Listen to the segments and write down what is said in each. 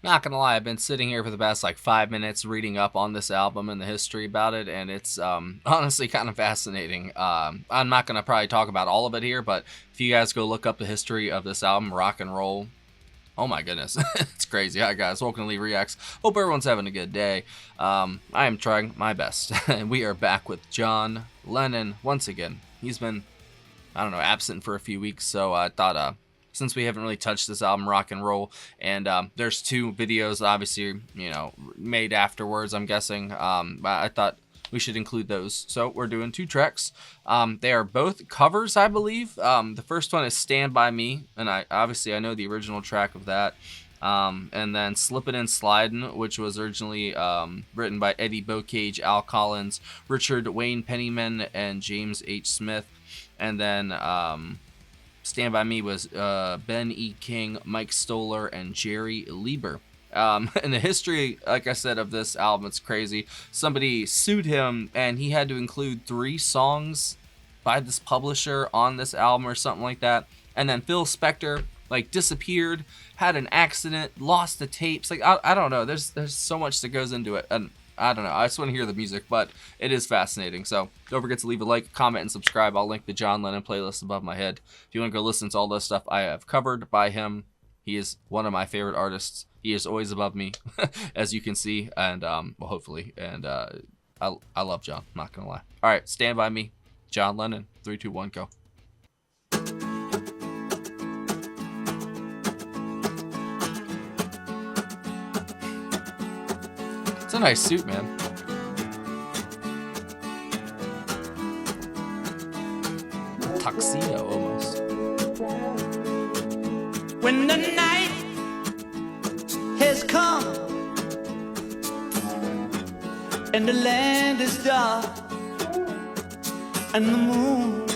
Not gonna lie, I've been sitting here for the past like 5 minutes reading up on this album and the history about it, and it's honestly kind of fascinating. I'm not gonna probably talk about all of it here, but if you guys go look up the history of this album, Rock and Roll, oh my goodness, it's crazy. Hi guys, welcome to Lee Reacts. Hope everyone's having a good day. I am trying my best, and we are back with John Lennon once again. He's been, I don't know, absent for a few weeks, so I thought, since we haven't really touched this album, Rock and Roll, and there's 2 videos, obviously, you know, made afterwards, I'm guessing, but I thought we should include those. So we're doing 2 tracks. They are both covers, I believe. The first one is Stand By Me, and I know the original track of that. And then Slippin and Slidin, which was originally written by Eddie Bocage, Al Collins, Richard Wayne Penniman, and James H. Smith. And then Stand By Me was Ben E. King, Mike Stoller, and Jerry Lieber. And the history, like I said, of this album, it's crazy. Somebody sued him, and he had to include 3 songs by this publisher on this album or something like that. And then Phil Spector, like, disappeared, had an accident, lost the tapes. Like, I don't know. There's so much that goes into it. And I don't know. I just want to hear the music, but it is fascinating. So don't forget to leave a like, comment, and subscribe. I'll link the John Lennon playlist above my head. If you want to go listen to all this stuff I have covered by him, he is one of my favorite artists. He is always above me, as you can see, and well, hopefully. And I love John. I'm not gonna lie. All right, Stand By Me, John Lennon. 3, 2, 1, go. It's a nice suit, man. Tuxedo, almost. When the night has come and the land is dark and the moon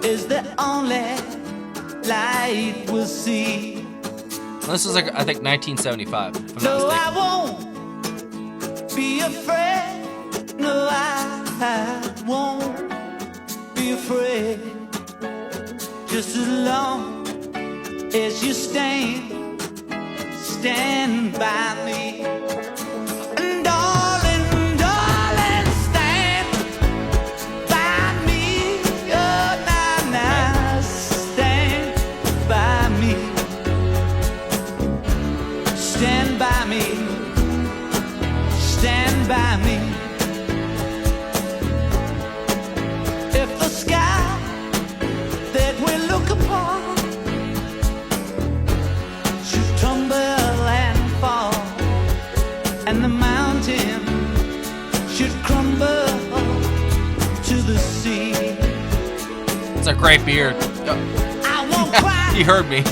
is the only light we'll see. This is like, I think, 1975. If I'm No, not I mistaken. won't be afraid. No, I won't be afraid. Just as long as you stand by me. And darling, darling, stand by me. Oh, nah, nah, stand by me. Stand by me. Stand by me. If the sky that we look upon should tumble and fall, and the mountain should crumble to the sea, It's a great beard. I won't cry. He heard me.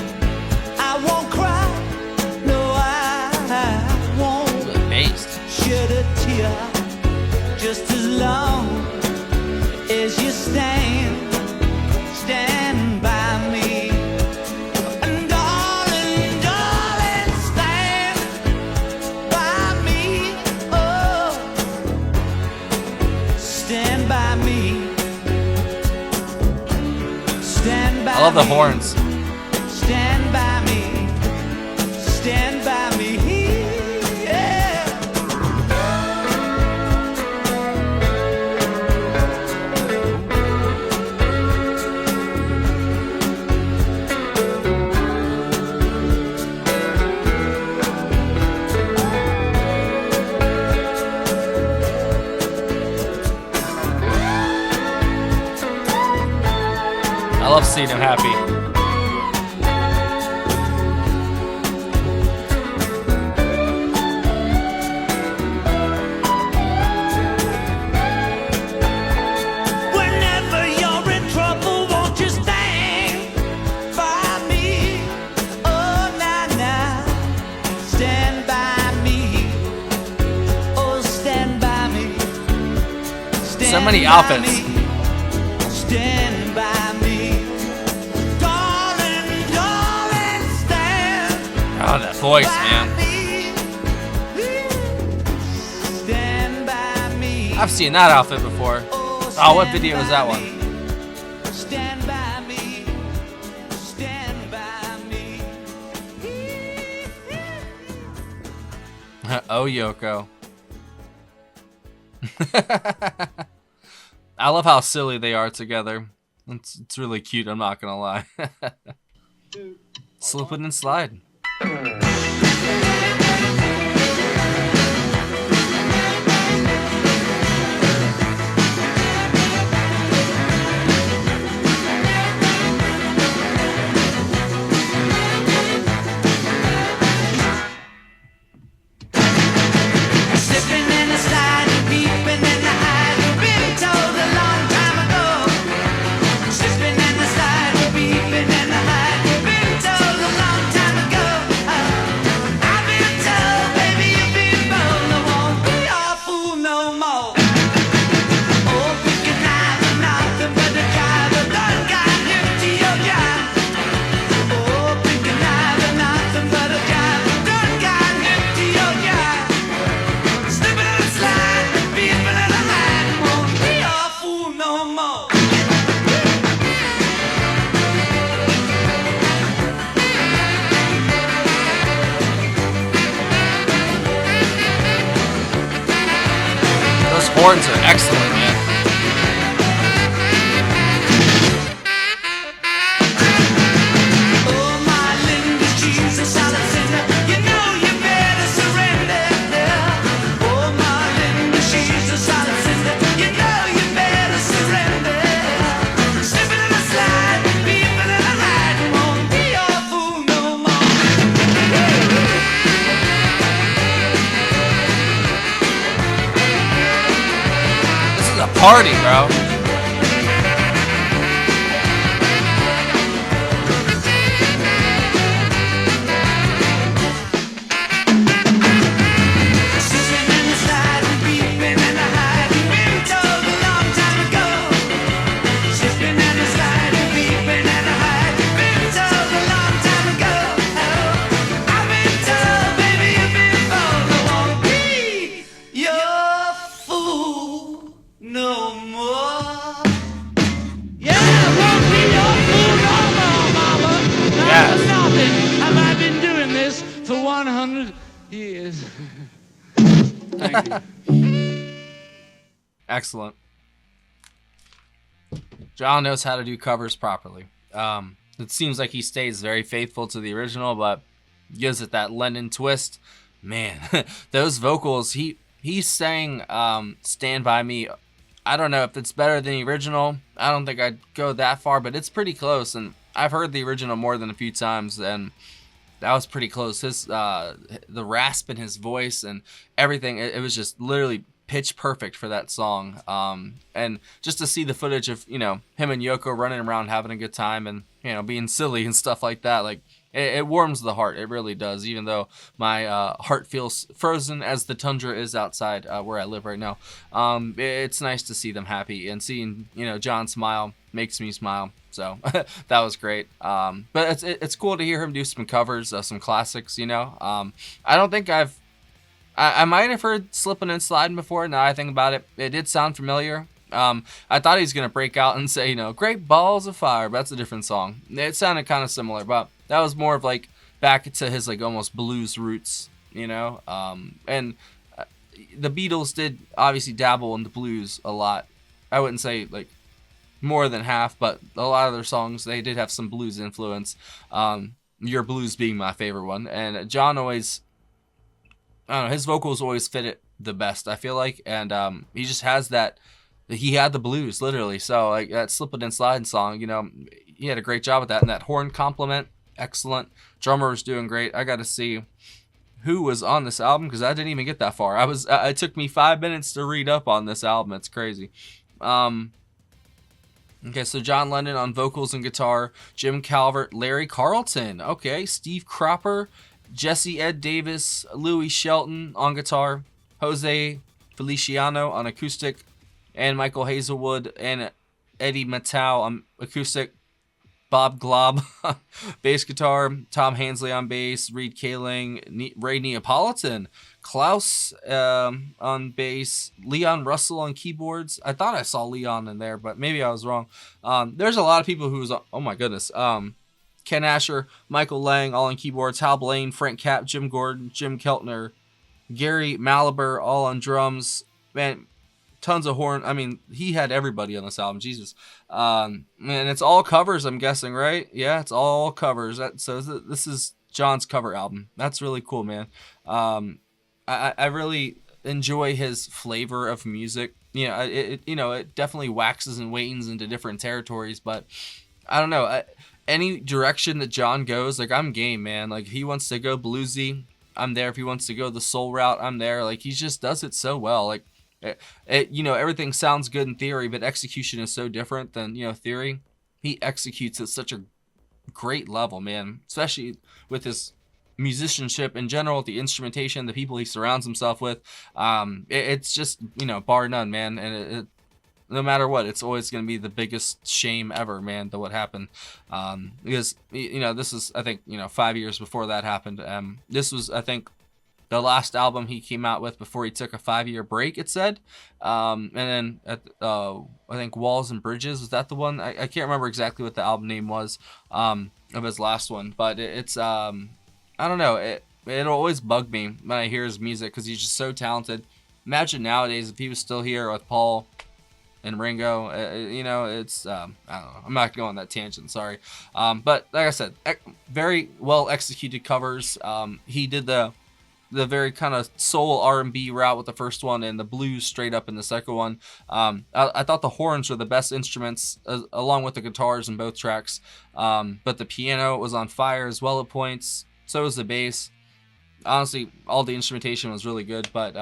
I won't cry. No, I won't Based. shed a tear. Just as long as you stand by me. And darling, darling, stand by me. Oh, stand by me. Stand by me. I love the horns. Stand by me. Stand by me. Yeah. I love seeing him happy. Whenever you're in trouble, won't you stand by me? Oh, nah, nah, stand by me. Oh, stand by me. Stand So many by outfits. me. Stand by me. Darling, darling, stand Oh, that voice, by man. me. Stand by me. I've seen that outfit before. Oh, what video is that one? Stand by me. Stand by me. Oh, Yoko. I love how silly they are together. It's really cute, I'm not gonna lie. Slippin' and Slidin. Slipping and a sliding, peeping and a hiding, been told a long time ago. Slipping and a sliding, peeping and a hiding, been told a long time ago. I've been told, baby, you've been bold, no won't be our fool no more. Oh, picking either nothing but a driver, done got into your job. Oh, picking either nothing but a driver, done got into your job. Slipping and sliding, peeping and a hiding, won't be our fool no more. Those horns are excellent, man. Oh, my Linda, she's a solid sinner. You know you better surrender. Oh, my Linda, she's a solid sinner. You know you better surrender. Slipping and a sliding, peeping and a hiding, won't be your fool no more. This is a party, bro. Slipping and a sliding, peeping and a hiding, been told a long time ago. Slipping and a sliding, peeping and a hiding, been told a long time ago. I've been told, baby, you've been bold, I won't be your fool no more. Yeah, I won't be your fool no more, mama. Not Yes. for nothing have I been doing this for 100 years. Thank you. Excellent. John knows how to do covers properly. It seems like he stays very faithful to the original, but gives it that Lennon twist. Man, those vocals, he sang Stand By Me. I don't know if it's better than the original. I don't think I'd go that far, but it's pretty close. And I've heard the original more than a few times, and that was pretty close. His the rasp in his voice and everything, it was just literally pitch perfect for that song. And just to see the footage of, you know, him and Yoko running around having a good time and, you know, being silly and stuff like that, like it warms the heart. It really does, even though my heart feels frozen as the tundra is outside where I live right now. It's nice to see them happy, and seeing, you know, John smile makes me smile. So that was great. But it's cool to hear him do some covers of some classics, you know. I don't think I might have heard Slippin' and Slidin' before. Now I think about it, it did sound familiar. I thought he was going to break out and say, you know, Great Balls of Fire, but that's a different song. It sounded kind of similar, but that was more of like back to his like almost blues roots, you know. And the Beatles did obviously dabble in the blues a lot. I wouldn't say like more than half, but a lot of their songs, they did have some blues influence. Your Blues being my favorite one. And John always, I don't know, his vocals always fit it the best, I feel like. And he just has that, he had the blues, literally. So like that Slippin' and Slidin' song, you know, he had a great job with that. And that horn compliment, excellent. Drummer was doing great. I got to see who was on this album because I didn't even get that far. It took me 5 minutes to read up on this album. It's crazy. Okay, so John Lennon on vocals and guitar, Jim Calvert, Larry Carlton, okay, Steve Cropper, Jesse Ed Davis, Louis Shelton on guitar, Jose Feliciano on acoustic, and Michael Hazelwood and Eddie Matau on acoustic, Bob Glob bass guitar, Tom Hansley on bass, Reed Kaling, Ray Neapolitan, Klaus on bass, Leon Russell on keyboards. I thought I saw Leon in there, but maybe I was wrong. There's a lot of people who was, oh my goodness. Ken Asher, Michael Lang, all on keyboards, Hal Blaine, Frank Capp, Jim Gordon, Jim Keltner, Gary Malaber all on drums. Man, tons of horn. I mean, he had everybody on this album. Jesus. And it's all covers, I'm guessing, right? Yeah, it's all covers. So this is John's cover album. That's really cool, man. I really enjoy his flavor of music. It definitely waxes and wanes into different territories, but I don't know. Any direction that John goes, like, I'm game, man. Like, if he wants to go bluesy, I'm there. If he wants to go the soul route, I'm there. Like, he just does it so well. Like, everything sounds good in theory, but execution is so different than, theory. He executes at such a great level, man, especially with his musicianship in general, the instrumentation, the people he surrounds himself with. It's just, bar none, man. And no matter what, it's always going to be the biggest shame ever, man, to what happened. Because, this is, I think, 5 years before that happened. This was, I think, the last album he came out with before he took a 5-year break, it said. And then, I think Walls and Bridges, was that the one? I can't remember exactly what the album name was of his last one. But it's, I don't know, it'll always bug me when I hear his music because he's just so talented. Imagine nowadays if he was still here with Paul and Ringo, it's, I don't know. I'm not going on that tangent, sorry. But like I said, very well executed covers. He did the very kind of soul R&B route with the first one and the blues straight up in the second one. I thought the horns were the best instruments along with the guitars in both tracks. But the piano was on fire as well at points. So was the bass. Honestly, all the instrumentation was really good, but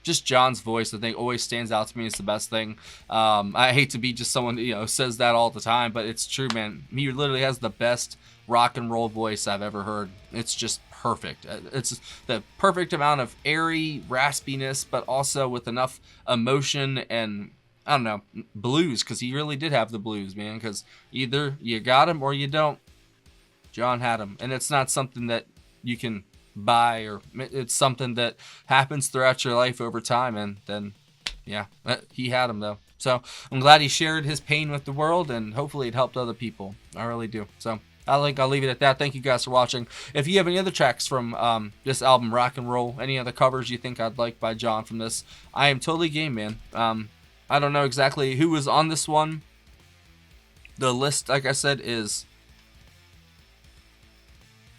just John's voice, I think, always stands out to me as the best thing. I hate to be just someone who says that all the time, but it's true, man. He literally has the best rock and roll voice I've ever heard. It's just perfect. It's the perfect amount of airy raspiness, but also with enough emotion and, I don't know, blues, because he really did have the blues, man, because either you got him or you don't. John had him, and it's not something that you can buy, or it's something that happens throughout your life over time, and then, yeah, he had him, though. So I'm glad he shared his pain with the world, and hopefully it helped other people. I really do. So I'll leave it at that. Thank you guys for watching. If you have any other tracks from this album, Rock and Roll, any other covers you think I'd like by John from this, I am totally game, man. I don't know exactly who was on this one. The list, like I said, is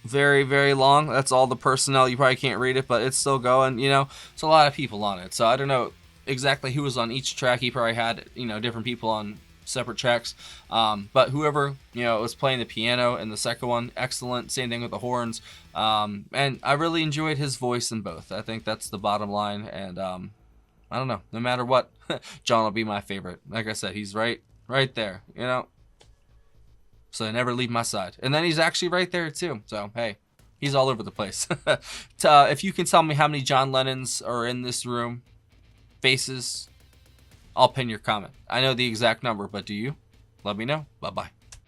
very, very long. That's all the personnel. You probably can't read it, but it's still going. It's a lot of people on it. So I don't know exactly who was on each track. He probably had, different people on separate tracks. But whoever, was playing the piano in the second one, excellent. Same thing with the horns. And I really enjoyed his voice in both. I think that's the bottom line. And I don't know. No matter what, John will be my favorite. Like I said, he's right there, So never leave my side. And then he's actually right there too. So, hey, he's all over the place. If you can tell me how many John Lennons are in this room, faces, I'll pin your comment. I know the exact number, but do you? Let me know. Bye-bye.